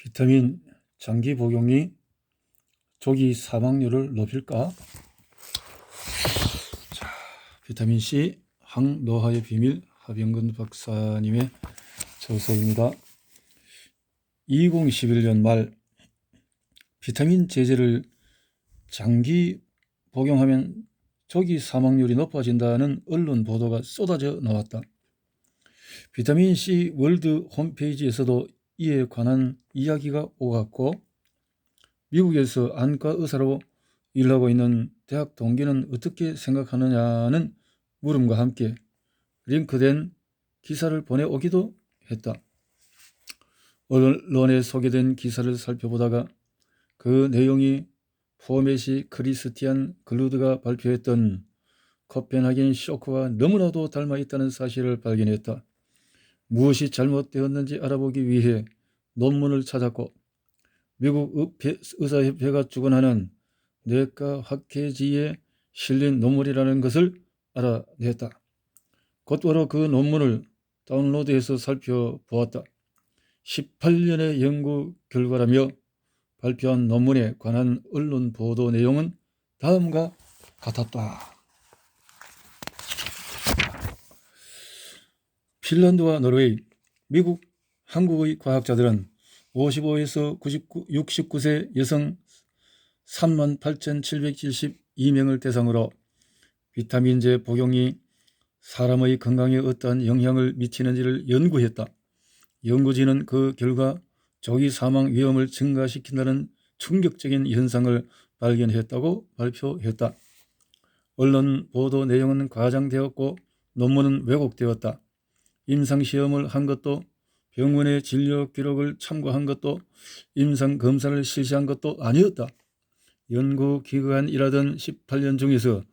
비타민 장기 복용이 조기 사망률을 높일까? 비타민C 항노화의 비밀 하병근 박사님의 저서입니다. 2011년 말 비타민 제제를 장기 복용하면 조기 사망률이 높아진다는 언론 보도가 쏟아져 나왔다. 비타민C 월드 홈페이지에서도 이에 관한 이야기가 오갔고, 미국에서 안과 의사로 일하고 있는 대학 동기는 어떻게 생각하느냐는 물음과 함께 링크된 기사를 보내오기도 했다. 언론에 소개된 기사를 살펴보다가 그 내용이 포메시 크리스티안 글루드가 발표했던 코펜하겐 쇼크와 너무나도 닮아 있다는 사실을 발견했다. 무엇이 잘못되었는지 알아보기 위해 논문을 찾았고, 미국 의사협회가 주관하는 뇌과 학회지에 실린 논문이라는 것을 알아냈다. 곧바로 그 논문을 다운로드해서 살펴보았다. 18년의 연구 결과라며 발표한 논문에 관한 언론 보도 내용은 다음과 같았다. 핀란드와 노르웨이, 미국, 한국의 과학자들은 55에서 69세 여성 38,772명을 대상으로 비타민제 복용이 사람의 건강에 어떠한 영향을 미치는지를 연구했다. 연구진은 그 결과 조기 사망 위험을 증가시킨다는 충격적인 현상을 발견했다고 발표했다. 언론 보도 내용은 과장되었고 논문은 왜곡되었다. 임상시험을 한 것도, 병원의 진료 기록을 참고한 것도, 임상검사를 실시한 것도 아니었다. 연구기관이 일하던 18년 중에서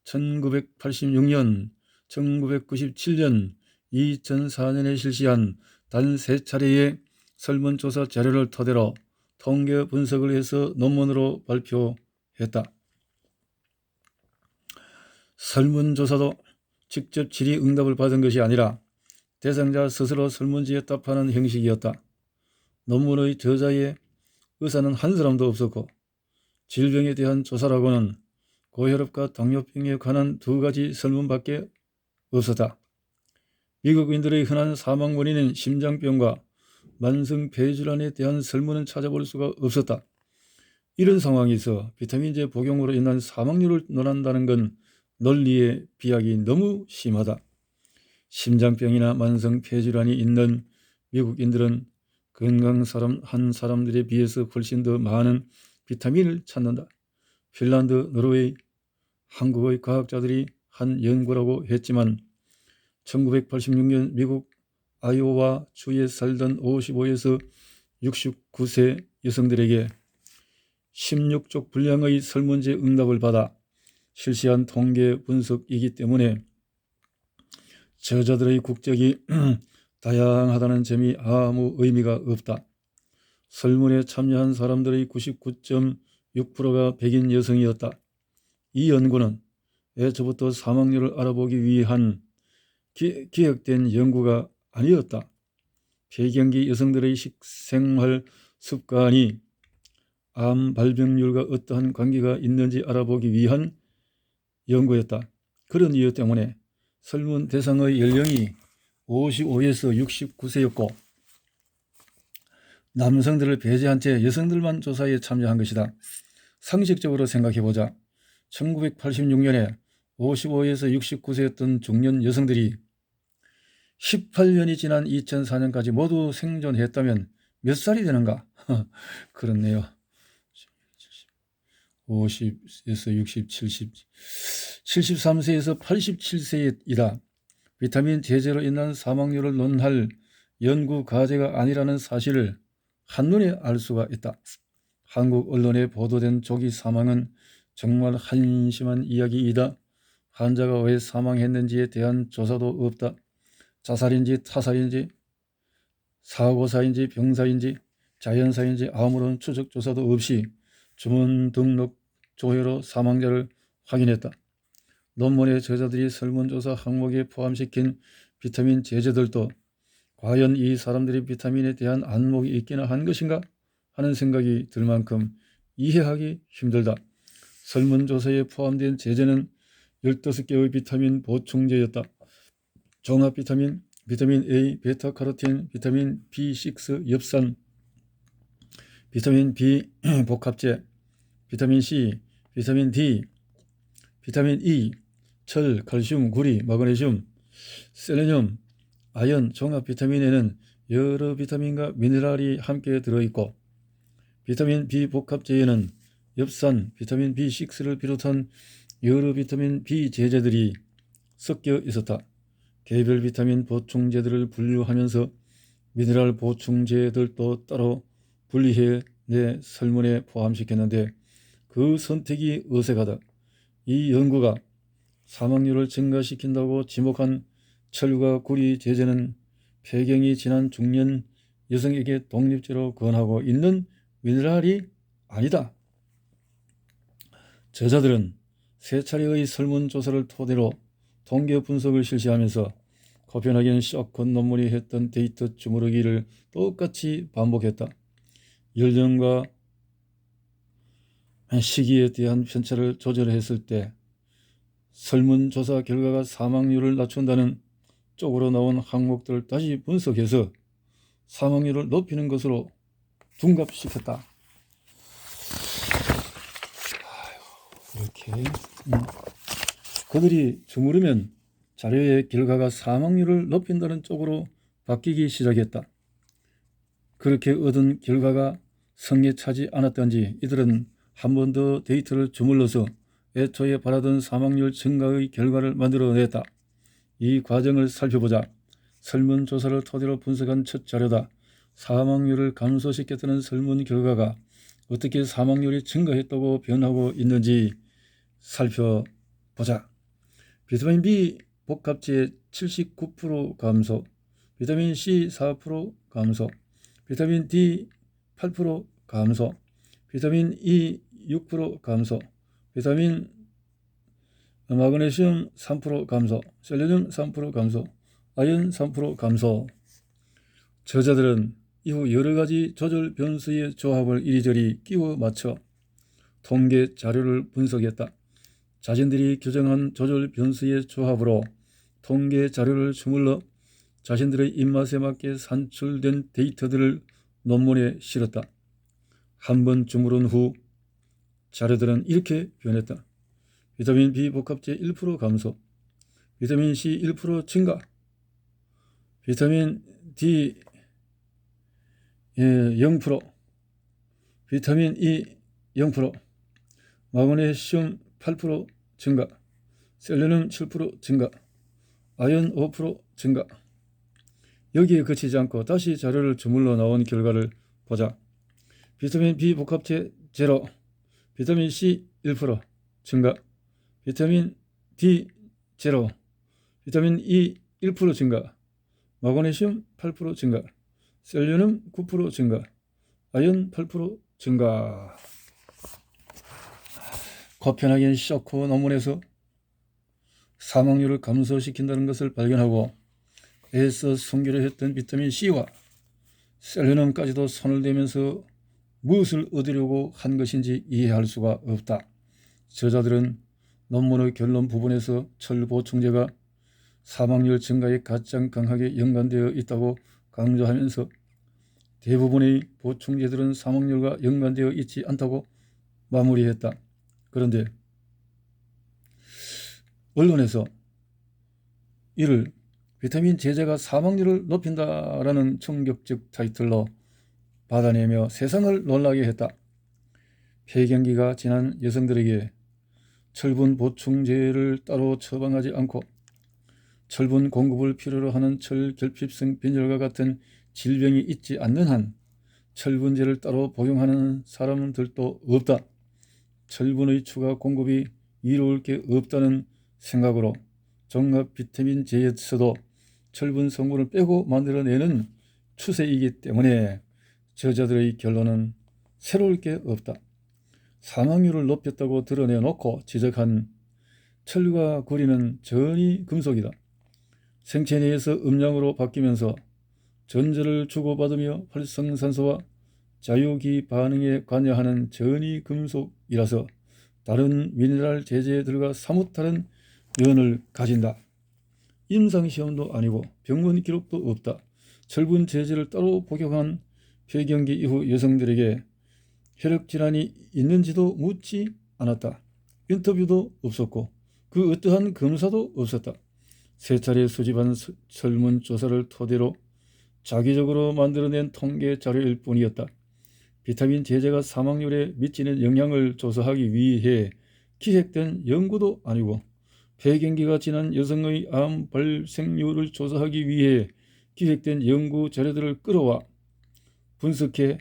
1986년, 1997년, 2004년에 실시한 단 3차례의 설문조사 자료를 토대로 통계 분석을 해서 논문으로 발표했다. 설문조사도 직접 질의응답을 받은 것이 아니라 대상자 스스로 설문지에 답하는 형식이었다. 논문의 저자의 의사는 한 사람도 없었고, 질병에 대한 조사라고는 고혈압과 당뇨병에 관한 2가지 설문밖에 없었다. 미국인들의 흔한 사망 원인인 심장병과 만성 폐질환에 대한 설문은 찾아볼 수가 없었다. 이런 상황에서 비타민제 복용으로 인한 사망률을 논한다는 건 논리의 비약이 너무 심하다. 심장병이나 만성 폐질환이 있는 미국인들은 건강한 사람들에 비해서 훨씬 더 많은 비타민을 찾는다. 핀란드, 노르웨이, 한국의 과학자들이 한 연구라고 했지만 1986년 미국 아이오와 주에 살던 55에서 69세 여성들에게 16쪽 분량의 설문지 응답을 받아 실시한 통계 분석이기 때문에 저자들의 국적이 다양하다는 점이 아무 의미가 없다. 설문에 참여한 사람들의 99.6%가 백인 여성이었다. 이 연구는 애초부터 사망률을 알아보기 위한 기획된 연구가 아니었다. 폐경기 여성들의 식생활 습관이 암 발병률과 어떠한 관계가 있는지 알아보기 위한 연구였다. 그런 이유 때문에 설문 대상의 연령이 55에서 69세였고 남성들을 배제한 채 여성들만 조사에 참여한 것이다. 상식적으로 생각해보자. 1986년에 55에서 69세였던 중년 여성들이 18년이 지난 2004년까지 모두 생존했다면 몇 살이 되는가? 그렇네요. 50에서 60, 70, 73세에서 87세이다. 비타민 제제로 인한 사망률을 논할 연구 과제가 아니라는 사실을 한눈에 알 수가 있다. 한국 언론에 보도된 조기 사망은 정말 한심한 이야기이다. 환자가 왜 사망했는지에 대한 조사도 없다. 자살인지 타살인지 사고사인지 병사인지 자연사인지 아무런 추적 조사도 없이 주문 등록 조회로 사망자를 확인했다. 논문의 저자들이 설문조사 항목에 포함시킨 비타민 제제들도 과연 이 사람들이 비타민에 대한 안목이 있기나 한 것인가? 하는 생각이 들 만큼 이해하기 힘들다. 설문조사에 포함된 제재는 15개의 비타민 보충제였다. 종합 비타민, 비타민 A, 베타카로틴, 비타민 B6, 엽산, 비타민 B 복합제, 비타민 C, 비타민 D, 비타민 E, 철, 칼슘, 구리, 마그네슘, 셀레늄, 아연, 종합 비타민에는 여러 비타민과 미네랄이 함께 들어있고 비타민 B 복합제에는 엽산, 비타민 B6를 비롯한 여러 비타민 B 제제들이 섞여 있었다. 개별 비타민 보충제들을 분류하면서 미네랄 보충제들도 따로 분리해 내 설문에 포함시켰는데 그 선택이 어색하다. 이 연구가 사망률을 증가시킨다고 지목한 철과 구리 제제는 폐경이 지난 중년 여성에게 독립제로 권하고 있는 미네랄이 아니다. 저자들은 세 차례의 설문조사를 토대로 통계 분석을 실시하면서 코펜하겐 셔컨 논문이 했던 데이터 주무르기를 똑같이 반복했다. 연령과 시기에 대한 편차를 조절했을 때 설문조사 결과가 사망률을 낮춘다는 쪽으로 나온 항목들을 다시 분석해서 사망률을 높이는 것으로 둔갑시켰다. 이렇게 그들이 주무르면 자료의 결과가 사망률을 높인다는 쪽으로 바뀌기 시작했다. 그렇게 얻은 결과가 성에 차지 않았던지 이들은 한 번 더 데이터를 주물러서 애초에 바라던 사망률 증가의 결과를 만들어냈다. 이 과정을 살펴보자. 설문조사를 토대로 분석한 첫 자료다. 사망률을 감소시켰다는 설문 결과가 어떻게 사망률이 증가했다고 변하고 있는지 살펴보자. 비타민 B 복합제 79% 감소, 비타민 C 4% 감소, 비타민 D 8% 감소, 비타민 E 6% 감소, 비타민 마그네슘 3% 감소, 셀레늄 3% 감소, 아연 3% 감소. 저자들은 이후 여러가지 조절 변수의 조합을 이리저리 끼워 맞춰 통계 자료를 분석했다. 자신들이 규정한 조절 변수의 조합으로 통계 자료를 주물러 자신들의 입맛에 맞게 산출된 데이터들을 논문에 실었다. 한 번 주무른 후 자료들은 이렇게 변했다. 비타민 B 복합제 1% 감소, 비타민 C 1% 증가, 비타민 D 0%, 비타민 E 0%, 마그네슘 8% 증가, 셀레늄 7% 증가, 아연 5% 증가. 여기에 그치지 않고 다시 자료를 주물러 나온 결과를 보자. 비타민 B 복합제 0, 비타민 C 1% 증가, 비타민 D 0, 비타민 E 1% 증가, 마그네슘 8% 증가, 셀레늄 9% 증가, 아연 8% 증가. 코펜하겐 셔커 논문에서 사망률을 감소시킨다는 것을 발견하고 애써 숨기려 했던 비타민 C와 셀레늄까지도 손을 대면서 무엇을 얻으려고 한 것인지 이해할 수가 없다. 저자들은 논문의 결론 부분에서 철 보충제가 사망률 증가에 가장 강하게 연관되어 있다고 강조하면서 대부분의 보충제들은 사망률과 연관되어 있지 않다고 마무리했다. 그런데 언론에서 이를 비타민 제제가 사망률을 높인다라는 충격적 타이틀로 받아내며 세상을 놀라게 했다. 폐경기가 지난 여성들에게 철분 보충제를 따로 처방하지 않고 철분 공급을 필요로 하는 철결핍성 빈혈과 같은 질병이 있지 않는 한 철분제를 따로 복용하는 사람들도 없다. 철분의 추가 공급이 이루어질 게 없다는 생각으로 종합 비타민제에서도 철분 성분을 빼고 만들어내는 추세이기 때문에 저자들의 결론은 새로울 게 없다. 사망률을 높였다고 드러내놓고 지적한 철과 구리는 전이 금속이다. 생체 내에서 음양으로 바뀌면서 전자를 주고받으며 활성산소와 자유기 반응에 관여하는 전이 금속이라서 다른 미네랄 제재들과 사뭇 다른 면을 가진다. 임상시험도 아니고 병원 기록도 없다. 철분 제재를 따로 복용한 폐경기 이후 여성들에게 혈액질환이 있는지도 묻지 않았다. 인터뷰도 없었고 그 어떠한 검사도 없었다. 세 차례 수집한 설문조사를 토대로 자기적으로 만들어낸 통계 자료일 뿐이었다. 비타민 제제가 사망률에 미치는 영향을 조사하기 위해 기획된 연구도 아니고 폐경기가 지난 여성의 암 발생률을 조사하기 위해 기획된 연구 자료들을 끌어와 분석해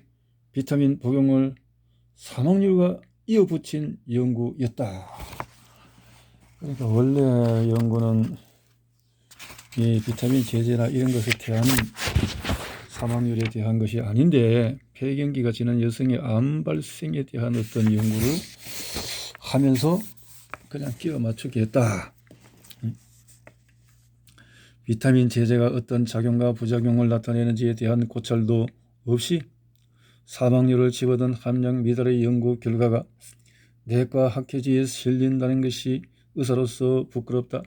비타민 복용을 사망률과 이어붙인 연구였다. 그러니까 원래 연구는 이 비타민 제제나 이런 것에 대한 사망률에 대한 것이 아닌데 폐경기가 지난 여성의 암 발생에 대한 어떤 연구를 하면서 그냥 끼워 맞추겠다. 비타민 제제가 어떤 작용과 부작용을 나타내는지에 대한 고찰도 없이 사망률을 집어든 함량 미달의 연구 결과가 내과 학회지에 실린다는 것이 의사로서 부끄럽다.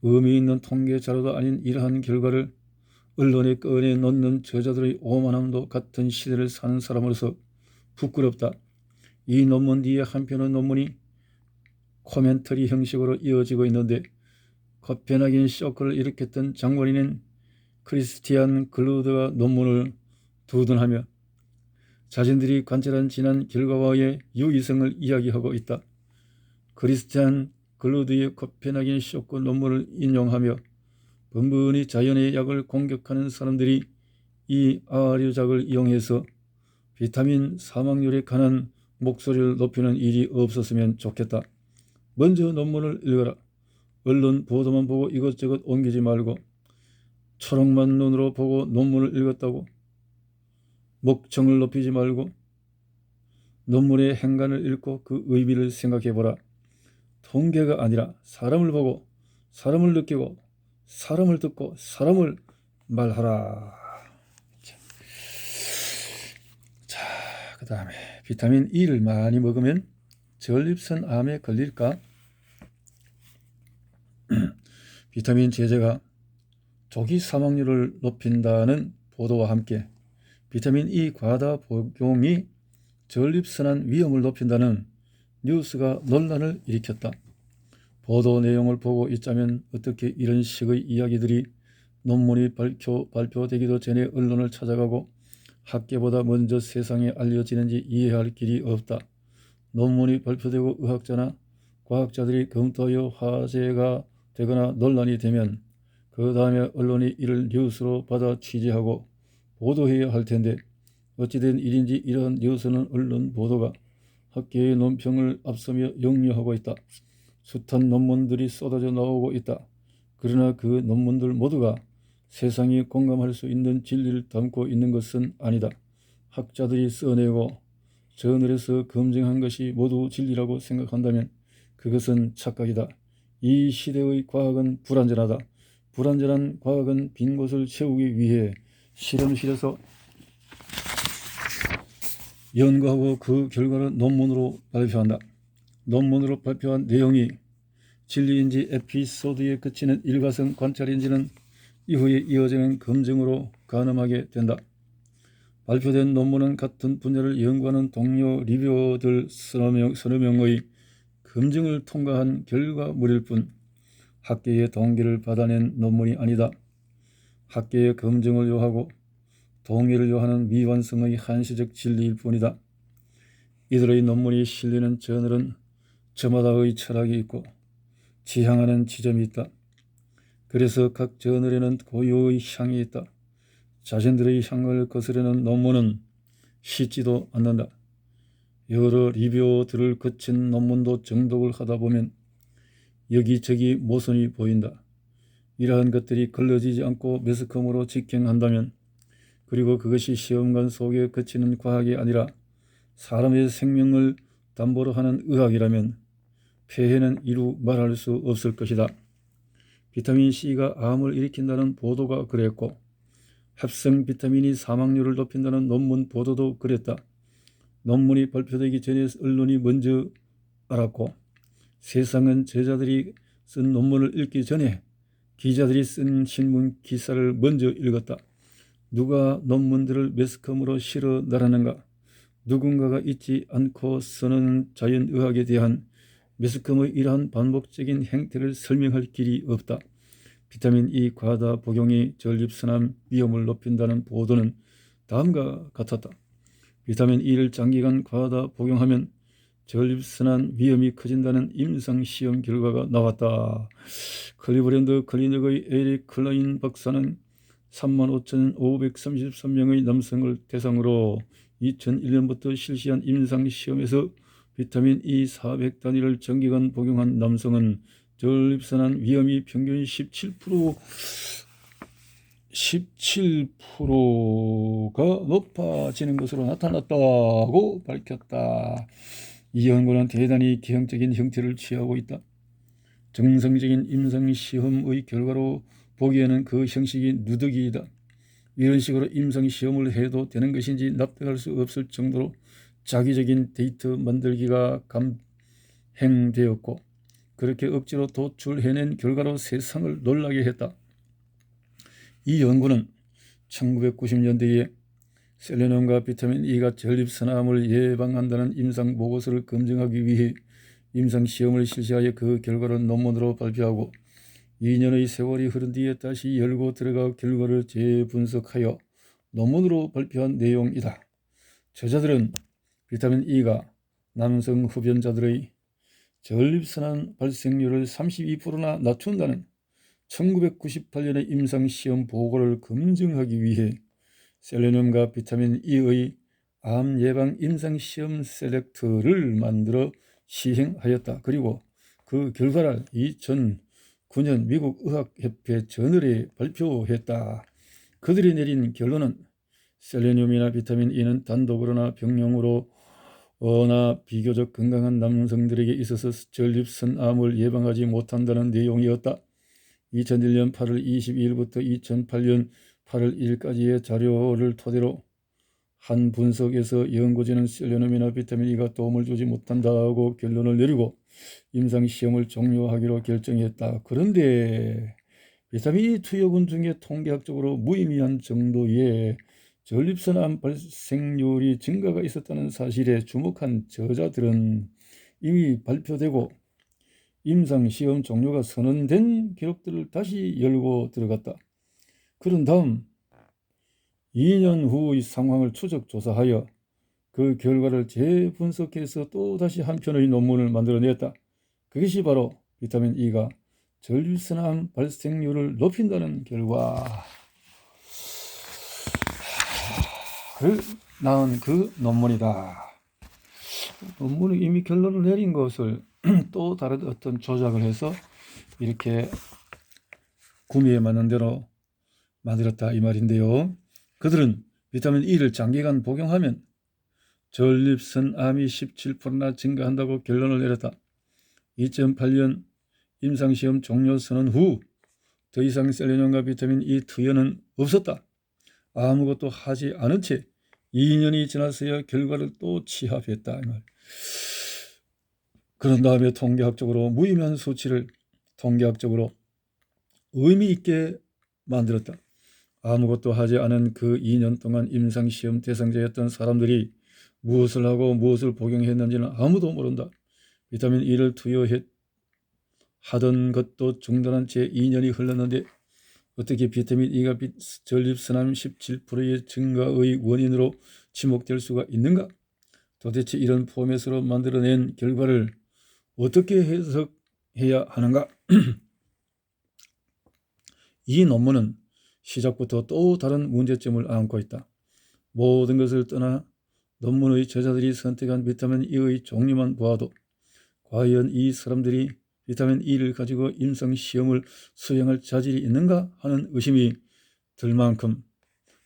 의미 있는 통계 자료도 아닌 이러한 결과를 언론에 꺼내 놓는 저자들의 오만함도 같은 시대를 사는 사람으로서 부끄럽다. 이 논문 뒤에 한편의 논문이 코멘터리 형식으로 이어지고 있는데 코펜하겐 쇼크를 일으켰던 장본인인 크리스티안 글루드가 논문을 두둔하며 자신들이 관찰한 지난 결과와의 유의성을 이야기하고 있다. 크리스티안 글루드의 코펜하겐 쇼크 논문을 인용하며 번번이 자연의 약을 공격하는 사람들이 이 아류작을 이용해서 비타민 사망률에 관한 목소리를 높이는 일이 없었으면 좋겠다. 먼저 논문을 읽어라. 언론 보도만 보고 이것저것 옮기지 말고 초록만 눈으로 보고 논문을 읽었다고 목청을 높이지 말고 논문의 행간을 읽고 그 의미를 생각해보라. 통계가 아니라 사람을 보고 사람을 느끼고 사람을 듣고 사람을 말하라. 자, 그 다음에 비타민 E를 많이 먹으면 전립선 암에 걸릴까? 비타민 제제가 조기 사망률을 높인다는 보도와 함께 비타민 E 과다 복용이 전립선암 위험을 높인다는 뉴스가 논란을 일으켰다. 보도 내용을 보고 있자면 어떻게 이런 식의 이야기들이 논문이 발표되기도 전에 언론을 찾아가고 학계보다 먼저 세상에 알려지는지 이해할 길이 없다. 논문이 발표되고 의학자나 과학자들이 검토하여 화제가 되거나 논란이 되면 그 다음에 언론이 이를 뉴스로 받아 취재하고 보도해야 할 텐데 어찌된 일인지 이러한 뉴스는 언론 보도가 학계의 논평을 앞서며 역류하고 있다. 숱한 논문들이 쏟아져 나오고 있다. 그러나 그 논문들 모두가 세상이 공감할 수 있는 진리를 담고 있는 것은 아니다. 학자들이 써내고 저널에서 검증한 것이 모두 진리라고 생각한다면 그것은 착각이다. 이 시대의 과학은 불완전하다. 불완전한 과학은 빈 곳을 채우기 위해 실험실에서 연구하고 그 결과를 논문으로 발표한다. 논문으로 발표한 내용이 진리인지 에피소드에 그치는 일과성 관찰인지는 이후에 이어지는 검증으로 가늠하게 된다. 발표된 논문은 같은 분야를 연구하는 동료 리뷰어들 서너 명의 검증을 통과한 결과물일 뿐 학계의 동기를 받아낸 논문이 아니다. 학계의 검증을 요하고 동의를 요하는 미완성의 한시적 진리일 뿐이다. 이들의 논문이 실리는 저널은 저마다의 철학이 있고 지향하는 지점이 있다. 그래서 각 저널에는 고유의 향이 있다. 자신들의 향을 거스르는 논문은 씻지도 않는다. 여러 리뷰들을 거친 논문도 정독을 하다 보면 여기저기 모순이 보인다. 이러한 것들이 걸러지지 않고 매스컴으로 직행한다면 그리고 그것이 시험관 속에 그치는 과학이 아니라 사람의 생명을 담보로 하는 의학이라면 폐해는 이루 말할 수 없을 것이다. 비타민 C가 암을 일으킨다는 보도가 그랬고 합성 비타민이 사망률을 높인다는 논문 보도도 그랬다. 논문이 발표되기 전에 언론이 먼저 알았고 세상은 제자들이 쓴 논문을 읽기 전에 기자들이 쓴 신문 기사를 먼저 읽었다. 누가 논문들을 매스컴으로 실어 나르는가? 누군가가 잊지 않고서는 자연의학에 대한 매스컴의 이러한 반복적인 행태를 설명할 길이 없다. 비타민 E 과다 복용이 전립선암 위험을 높인다는 보도는 다음과 같았다. 비타민 E를 장기간 과다 복용하면 전립선암 위험이 커진다는 임상시험 결과가 나왔다. 클리브랜드 클리닉의 에릭 클라인 박사는 35,533명의 남성을 대상으로 2001년부터 실시한 임상시험에서 비타민 E 400단위를 장기간 복용한 남성은 전립선암 위험이 평균 17%가 높아지는 것으로 나타났다고 밝혔다. 이 연구는 대단히 기형적인 형태를 취하고 있다. 정상적인 임상시험의 결과로 보기에는 그 형식이 누더기이다. 이런 식으로 임상시험을 해도 되는 것인지 납득할 수 없을 정도로 자기적인 데이터 만들기가 감행되었고 그렇게 억지로 도출해낸 결과로 세상을 놀라게 했다. 이 연구는 1990년대에 셀레늄과 비타민 E가 전립선암을 예방한다는 임상 보고서를 검증하기 위해 임상시험을 실시하여 그 결과를 논문으로 발표하고 2년의 세월이 흐른 뒤에 다시 열고 들어가 결과를 재분석하여 논문으로 발표한 내용이다. 저자들은 비타민 E가 남성 흡연자들의 전립선암 발생률을 32%나 낮춘다는 1998년의 임상시험 보고를 검증하기 위해 셀레늄과 비타민 E의 암 예방 임상시험 셀렉트를 만들어 시행하였다. 그리고 그 결과를 2009년 미국 의학협회 저널에 발표했다. 그들이 내린 결론은 셀레늄이나 비타민 E는 단독으로나 병용으로나 비교적 건강한 남성들에게 있어서 전립선암을 예방하지 못한다는 내용이었다. 2001년 8월 22일부터 2008년 8월 1일까지의 자료를 토대로 한 분석에서 연구진은 셀레늄이나 비타민 E가 도움을 주지 못한다고 결론을 내리고 임상시험을 종료하기로 결정했다. 그런데 비타민 E 투여군 중에 통계학적으로 무의미한 정도의 전립선암 발생률이 증가가 있었다는 사실에 주목한 저자들은 이미 발표되고 임상시험 종료가 선언된 기록들을 다시 열고 들어갔다. 그런 다음 2년 후의 상황을 추적 조사하여 그 결과를 재분석해서 또 다시 한 편의 논문을 만들어냈다. 그것이 바로 비타민 E가 전립선암 발생률을 높인다는 결과를 낳은 그 논문이다. 논문은 이미 결론을 내린 것을 또 다른 어떤 조작을 해서 이렇게 구미에 맞는 대로 만들었다 이 말인데요. 그들은 비타민 E를 장기간 복용하면 전립선암이 17%나 증가한다고 결론을 내렸다. 2008년 임상시험 종료 선언 후 더 이상 셀레늄과 비타민 E 투여는 없었다. 아무것도 하지 않은 채 2년이 지나서야 결과를 또 취합했다 이 말. 그런 다음에 통계학적으로 무의미한 수치를 통계학적으로 의미 있게 만들었다. 아무것도 하지 않은 그 2년 동안 임상시험 대상자였던 사람들이 무엇을 하고 무엇을 복용했는지는 아무도 모른다. 비타민 E를 투여하던 것도 중단한 채 2년이 흘렀는데 어떻게 비타민 E가 전립선암 17%의 증가의 원인으로 지목될 수가 있는가? 도대체 이런 포맷으로 만들어낸 결과를 어떻게 해석해야 하는가? 이 논문은 시작부터 또 다른 문제점을 안고 있다. 모든 것을 떠나 논문의 저자들이 선택한 비타민 E의 종류만 보아도 과연 이 사람들이 비타민 E를 가지고 임상시험을 수행할 자질이 있는가 하는 의심이 들 만큼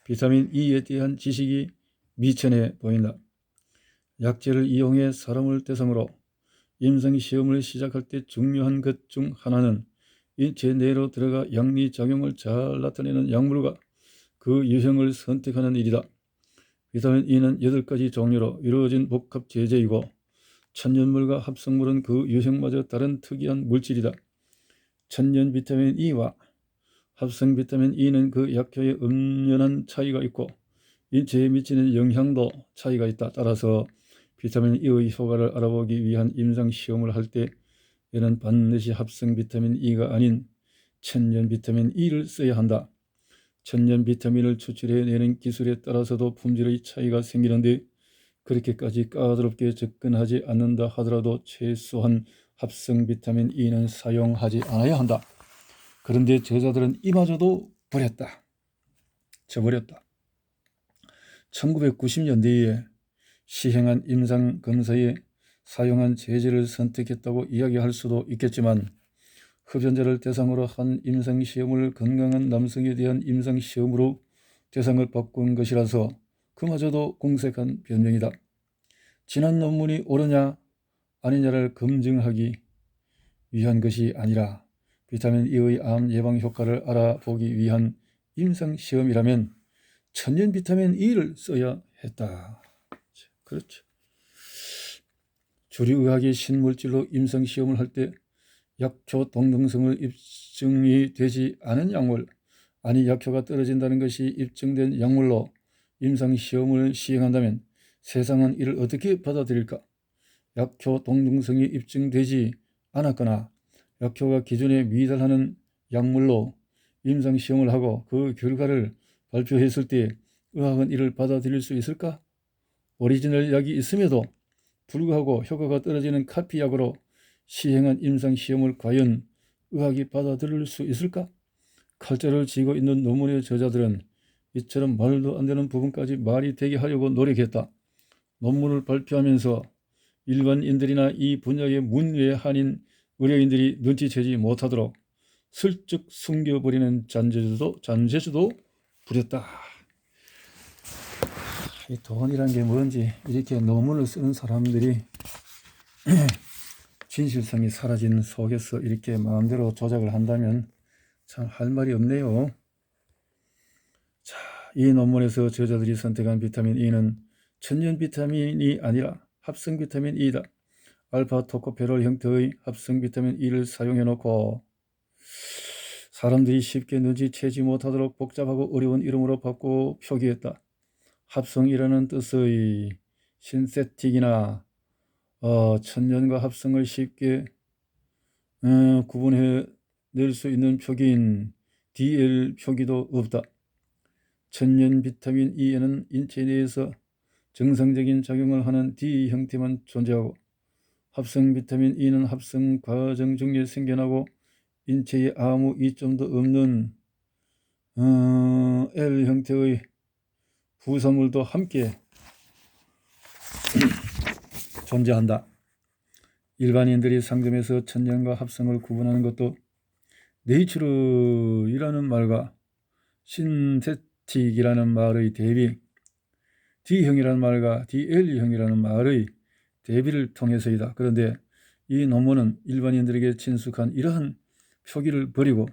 비타민 E에 대한 지식이 미천해 보인다. 약제를 이용해 사람을 대상으로 임상시험을 시작할 때 중요한 것 중 하나는 인체 내로 들어가 양리작용을 잘 나타내는 약물과 그 유형을 선택하는 일이다. 비타민 E는 8가지 종류로 이루어진 복합 제제이고 천연물과 합성물은 그 유형마저 다른 특이한 물질이다. 천연 비타민 E와 합성 비타민 E는 그 약효에 엄연한 차이가 있고 인체에 미치는 영향도 차이가 있다. 따라서 비타민 E의 효과를 알아보기 위한 임상시험을 할 때 얘는 반드시 합성 비타민 E가 아닌 천연 비타민 E를 써야 한다. 천연 비타민을 추출해내는 기술에 따라서도 품질의 차이가 생기는데 그렇게까지 까다롭게 접근하지 않는다 하더라도 최소한 합성 비타민 E는 사용하지 않아야 한다. 그런데 제자들은 이마저도 버렸다. 저버렸다. 1990년대에 시행한 임상검사에 사용한 제제를 선택했다고 이야기할 수도 있겠지만 흡연자를 대상으로 한 임상시험을 건강한 남성에 대한 임상시험으로 대상을 바꾼 것이라서 그마저도 공색한 변명이다. 지난 논문이 옳으냐 아니냐를 검증하기 위한 것이 아니라 비타민 E의 암 예방 효과를 알아보기 위한 임상시험이라면 천연 비타민 E를 써야 했다. 그렇죠. 주류의학의 신물질로 임상시험을 할 때 약효 동등성을 입증이 되지 않은 약물, 아니 약효가 떨어진다는 것이 입증된 약물로 임상시험을 시행한다면 세상은 이를 어떻게 받아들일까? 약효 동등성이 입증되지 않았거나 약효가 기준에 미달하는 약물로 임상시험을 하고 그 결과를 발표했을 때 의학은 이를 받아들일 수 있을까? 오리지널 약이 있음에도 불구하고 효과가 떨어지는 카피약으로 시행한 임상시험을 과연 의학이 받아들일 수 있을까? 칼자를 쥐고 있는 논문의 저자들은 이처럼 말도 안 되는 부분까지 말이 되게 하려고 노력했다. 논문을 발표하면서 일반인들이나 이 분야의 문외한인 의료인들이 눈치채지 못하도록 슬쩍 숨겨버리는 잔재주도 부렸다. 이 돈이란 게 뭔지 이렇게 논문을 쓰는 사람들이 진실성이 사라진 속에서 이렇게 마음대로 조작을 한다면 참 할 말이 없네요. 자, 이 논문에서 저자들이 선택한 비타민 E는 천연 비타민이 아니라 합성 비타민 E다. 알파 토코페롤 형태의 합성 비타민 E를 사용해 놓고 사람들이 쉽게 눈치채지 못하도록 복잡하고 어려운 이름으로 바꾸어 표기했다. 합성이라는 뜻의 신세틱이나 천연과 합성을 쉽게 구분해 낼 수 있는 표기인 DL 표기도 없다. 천연 비타민 E에는 인체 내에서 정상적인 작용을 하는 D 형태만 존재하고 합성 비타민 E는 합성 과정 중에 생겨나고 인체에 아무 이점도 없는 L 형태의 부산물도 함께 존재한다. 일반인들이 상점에서 천연과 합성을 구분하는 것도 네이처럴이라는 말과 신세틱이라는 말의 대비, D형이라는 말과 DL형이라는 말의 대비를 통해서이다. 그런데 이 논문은 일반인들에게 친숙한 이러한 표기를 버리고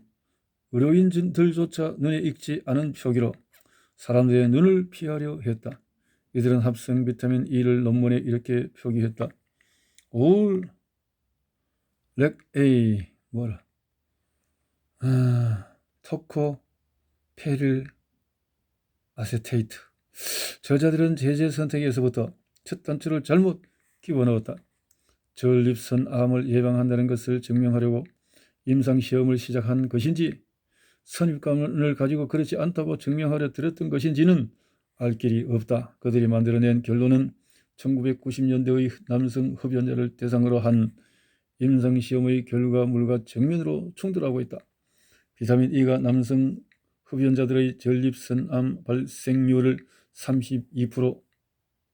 의료인들조차 눈에 익지 않은 표기로 사람들의 눈을 피하려 했다. 이들은 합성 비타민 E를 논문에 이렇게 표기했다. All 렉A 토코페릴 아세테이트. 저자들은 제재 선택에서부터 첫 단추를 잘못 끼워넣었다. 전립선암을 예방한다는 것을 증명하려고 임상시험을 시작한 것인지 선입관을 가지고 그렇지 않다고 증명하려 들었던 것인지는 알 길이 없다. 그들이 만들어낸 결론은 1990년대의 남성 흡연자를 대상으로 한 임상시험의 결과물과 정면으로 충돌하고 있다. 비타민 E가 남성 흡연자들의 전립선암 발생률을 32%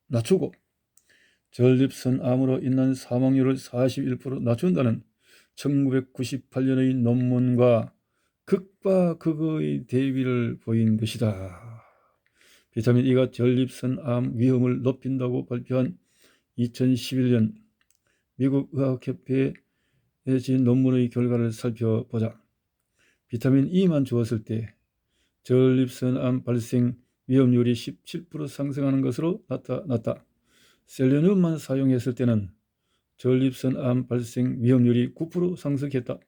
낮추고 전립선암으로 인한 사망률을 41% 낮춘다는 1998년의 논문과 극과 극의 대비를 보인 것이다. 비타민 E가 전립선암 위험을 높인다고 발표한 2011년 미국 의학협회에 진 논문의 결과를 살펴보자. 비타민 E만 주었을 때 전립선암 발생 위험률이 17% 상승하는 것으로 나타났다. 셀레늄만 사용했을 때는 전립선암 발생 위험률이 9% 상승했다.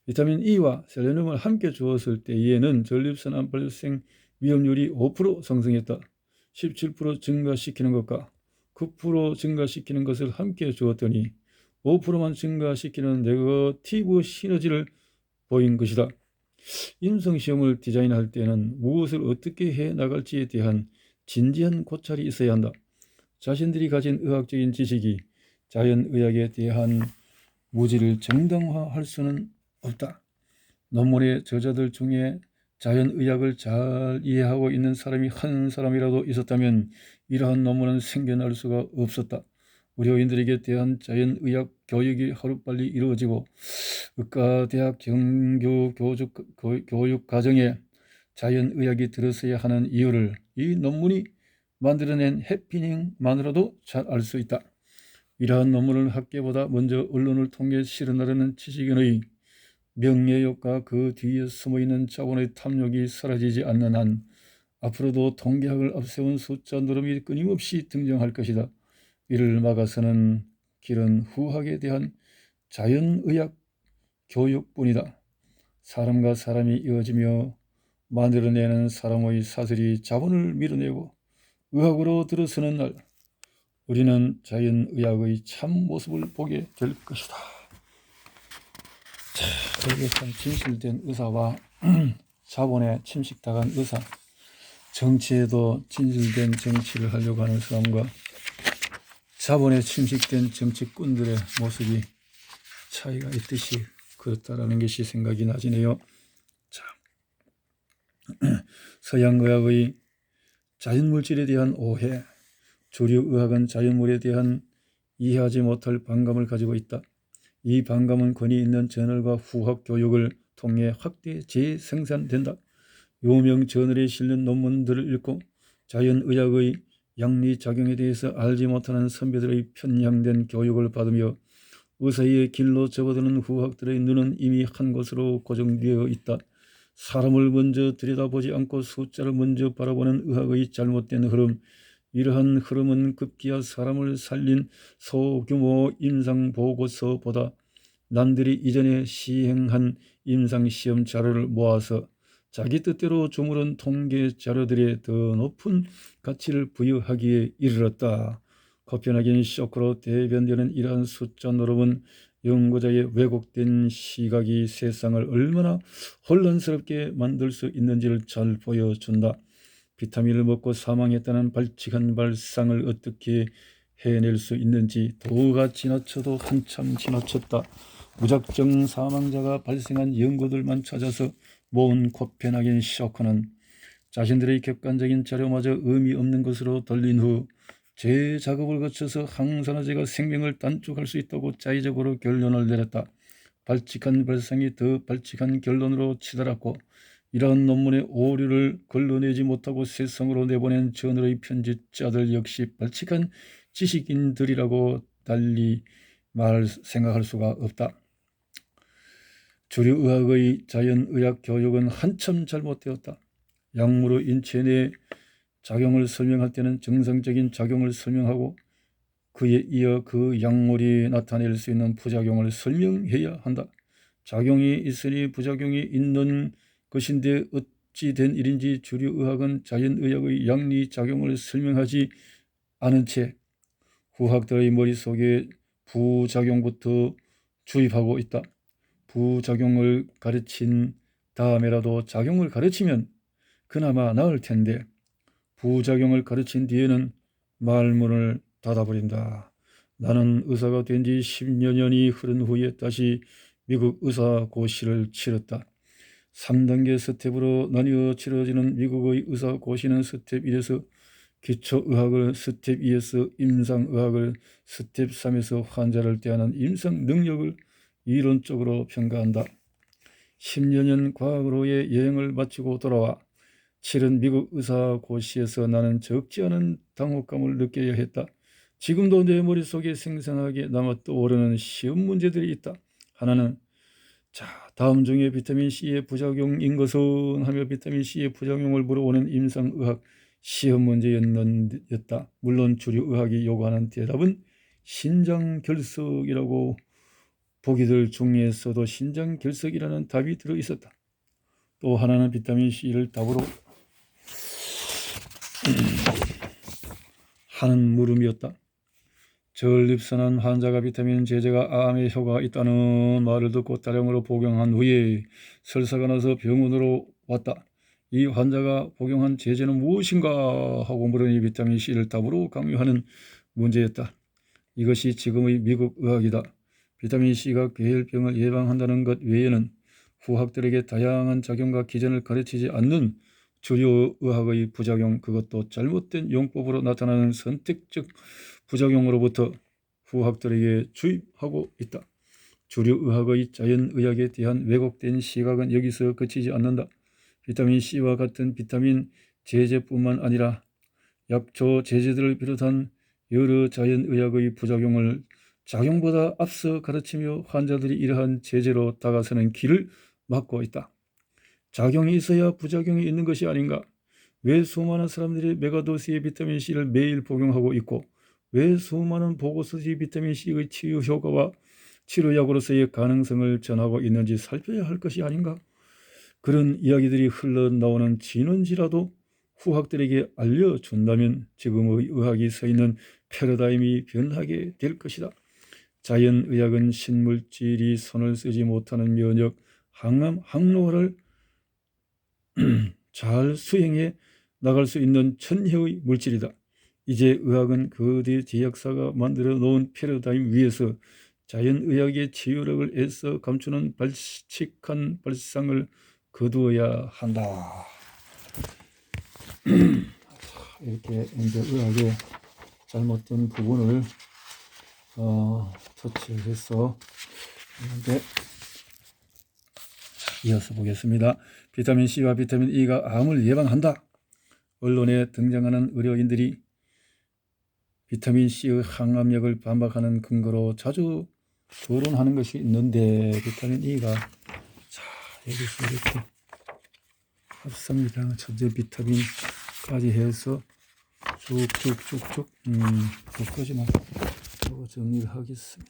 비타민 E와 셀레늄을 함께 주었을 때에는 전립선암 발생 위험률이 5% 상승했다. 17% 증가시키는 것과 9% 증가시키는 것을 함께 주었더니 5%만 증가시키는 네거티브 시너지를 보인 것이다. 임상시험을 디자인할 때는 무엇을 어떻게 해 나갈지에 대한 진지한 고찰이 있어야 한다. 자신들이 가진 의학적인 지식이 자연의학에 대한 무지를 정당화할 수는 없다. 논문의 저자들 중에 자연의학을 잘 이해하고 있는 사람이 한 사람이라도 있었다면 이러한 논문은 생겨날 수가 없었다. 의료인들에게 대한 자연의학 교육이 하루빨리 이루어지고 의과대학 정규 교육 과정에 자연의학이 들어서야 하는 이유를 이 논문이 만들어낸 해피닝만으로도 잘 알 수 있다. 이러한 논문을 학계보다 먼저 언론을 통해 실현하려는 지식인의 명예욕과 그 뒤에 숨어있는 자본의 탐욕이 사라지지 않는 한 앞으로도 통계학을 앞세운 숫자 노름이 끊임없이 등장할 것이다. 이를 막아서는 길은 후학에 대한 자연의학 교육뿐이다. 사람과 사람이 이어지며 만들어내는 사람의 사슬이 자본을 밀어내고 의학으로 들어서는 날 우리는 자연의학의 참 모습을 보게 될 것이다. 참 진실된 의사와 자본에 침식당한 의사, 정치에도 진실된 정치를 하려고 하는 사람과 자본에 침식된 정치꾼들의 모습이 차이가 있듯이 그렇다라는 것이 생각이 나지네요. 자, 서양의학의 자연물질에 대한 오해, 주류의학은 자연물에 대한 이해하지 못할 반감을 가지고 있다. 이 반감은 권위 있는 저널과 후학 교육을 통해 확대 재생산된다. 유명 저널에 실린 논문들을 읽고 자연의학의 양리작용에 대해서 알지 못하는 선배들의 편향된 교육을 받으며 의사의 길로 접어드는 후학들의 눈은 이미 한 곳으로 고정되어 있다. 사람을 먼저 들여다보지 않고 숫자를 먼저 바라보는 의학의 잘못된 흐름, 이러한 흐름은 급기야 사람을 살린 소규모 임상보고서보다 남들이 이전에 시행한 임상시험 자료를 모아서 자기 뜻대로 주무른 통계 자료들에 더 높은 가치를 부여하기에 이르렀다. 거편하긴 쇼크로 대변되는 이러한 숫자 노름은 연구자의 왜곡된 시각이 세상을 얼마나 혼란스럽게 만들 수 있는지를 잘 보여준다. 비타민을 먹고 사망했다는 발칙한 발상을 어떻게 해낼 수 있는지 도가 지나쳐도 한참 지나쳤다. 무작정 사망자가 발생한 연구들만 찾아서 모은 코펜하겐 쇼크는 자신들의 객관적인 자료마저 의미 없는 것으로 돌린 후 재작업을 거쳐서 항산화제가 생명을 단축할 수 있다고 자의적으로 결론을 내렸다. 발칙한 발상이 더 발칙한 결론으로 치달았고 이러한 논문의 오류를 걸러내지 못하고 세상으로 내보낸 저널의 편집자들 역시 발칙한 지식인들이라고 달리 생각할 수가 없다. 주류의학의 자연의학 교육은 한참 잘못되었다. 약물의 인체 내 작용을 설명할 때는 정상적인 작용을 설명하고 그에 이어 그 약물이 나타낼 수 있는 부작용을 설명해야 한다. 작용이 있으니 부작용이 있는 것인데 어찌 된 일인지 주류의학은 자연의학의 양리작용을 설명하지 않은 채 후학들의 머릿속에 부작용부터 주입하고 있다. 부작용을 가르친 다음에라도 작용을 가르치면 그나마 나을 텐데 부작용을 가르친 뒤에는 말문을 닫아버린다. 나는 의사가 된 지 10여 년이 흐른 후에 다시 미국 의사고시를 치렀다. 3단계 스텝으로 나뉘어 치러지는 미국의 의사고시는 스텝 1에서 기초의학을, 스텝 2에서 임상의학을, 스텝 3에서 환자를 대하는 임상 능력을 이론적으로 평가한다. 10여 년 과거로의 여행을 마치고 돌아와 치른 미국 의사고시에서 나는 적지 않은 당혹감을 느껴야 했다. 지금도 내 머릿속에 생생하게 남아 떠오르는 시험 문제들이 있다. 하나는 자, 다음 중에 비타민 C의 부작용인 것은 하며 비타민 C의 부작용을 물어보는 임상의학 시험 문제였다. 물론 주류 의학이 요구하는 대답은 신장결석이라고 보기들 중에서도 신장결석이라는 답이 들어 있었다. 또 하나는 비타민 C를 답으로 하는 물음이었다. 전립선암 환자가 비타민 제제가 암에 효과가 있다는 말을 듣고 다량으로 복용한 후에 설사가 나서 병원으로 왔다. 이 환자가 복용한 제제는 무엇인가 하고 물으니 비타민 C를 답으로 강요하는 문제였다. 이것이 지금의 미국 의학이다. 비타민 C가 괴혈병을 예방한다는 것 외에는 후학들에게 다양한 작용과 기전을 가르치지 않는 주류 의학의 부작용, 그것도 잘못된 용법으로 나타나는 선택적 부작용으로부터 후학들에게 주입하고 있다. 주류 의학의 자연의학에 대한 왜곡된 시각은 여기서 그치지 않는다. 비타민 C와 같은 비타민 제제뿐만 아니라 약초 제제들을 비롯한 여러 자연의학의 부작용을 작용보다 앞서 가르치며 환자들이 이러한 제제로 다가서는 길을 막고 있다. 작용이 있어야 부작용이 있는 것이 아닌가? 왜 수많은 사람들이 메가도스의 비타민 C를 매일 복용하고 있고 왜 수많은 보고서지 비타민 C의 치유 효과와 치료약으로서의 가능성을 전하고 있는지 살펴야 할 것이 아닌가? 그런 이야기들이 흘러나오는 진원지라도 후학들에게 알려준다면 지금의 의학이 서 있는 패러다임이 변하게 될 것이다. 자연의학은 신물질이 손을 쓰지 못하는 면역, 항암, 항노화를 잘 수행해 나갈 수 있는 천혜의 물질이다. 이제 의학은 거대 제약사가 만들어 놓은 패러다임 위에서 자연의학의 치유력을 애써 감추는 발칙한 발상을 거두어야 한다. 이렇게 이제 의학의 잘못된 부분을 터치해서 있는데 이어서 보겠습니다. 비타민 C와 비타민 E가 암을 예방한다. 언론에 등장하는 의료인들이 비타민 C의 항암력을 반박하는 근거로 자주 거론하는 것이 있는데 비타민 E가 자 여기서 이렇게 합성이랑 천재 비타민까지 해서 쭉쭉쭉쭉 여기까지만 정리를 하겠습니다.